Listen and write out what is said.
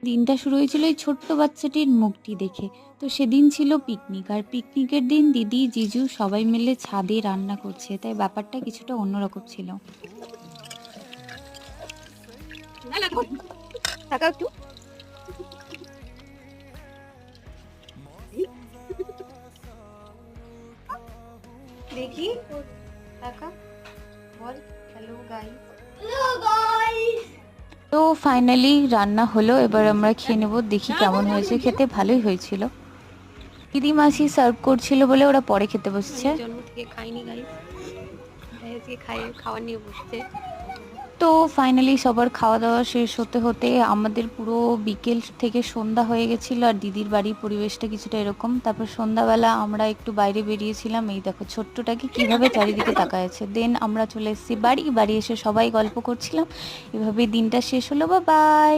দিনটা শুরু হয়েছিল এই ছোট্ট বাচ্চাটির মুখটি দেখে। তো সেদিন ছিল পিকনিক, আর পিকনিকের দিন দিদি, জিজু সবাই মিলে ছাদে রান্না করছে। তাই ব্যাপারটা কিছুটা অন্যরকম ছিল। না না তাকাও একটু। দেখি তাকা, বল হ্যালো গাইস। তো ফাইনালি রান্না হলো, এবার আমরা খেয়ে নেবো। দেখি কেমন হয়েছে। খেতে ভালোই হয়েছিল। দিদি মাসি সার্ভ করছিল বলে ওরা পরে খেতে বসছে। জন্ম থেকে খাইনি গাইস, তাই আজকে খাওয়া নিয়ে বসছে। তো ফাইনালি সবার খাওয়া দাওয়া শেষ হতে হতে আমাদের পুরো বিকেল থেকে সন্ধ্যা হয়ে গেছিলো। আর দিদির বাড়ির পরিবেশটা কিছুটা এরকম। তারপর সন্ধ্যাবেলা আমরা একটু বাইরে বেরিয়েছিলাম। এই দেখো ছোট্টটাকে কিভাবে চারিদিকে তাকায় আছে। দেন আমরা চলে এসেছি বাড়ি এসে সবাই গল্প করছিলাম। এভাবে দিনটা শেষ হলো। বা বাই।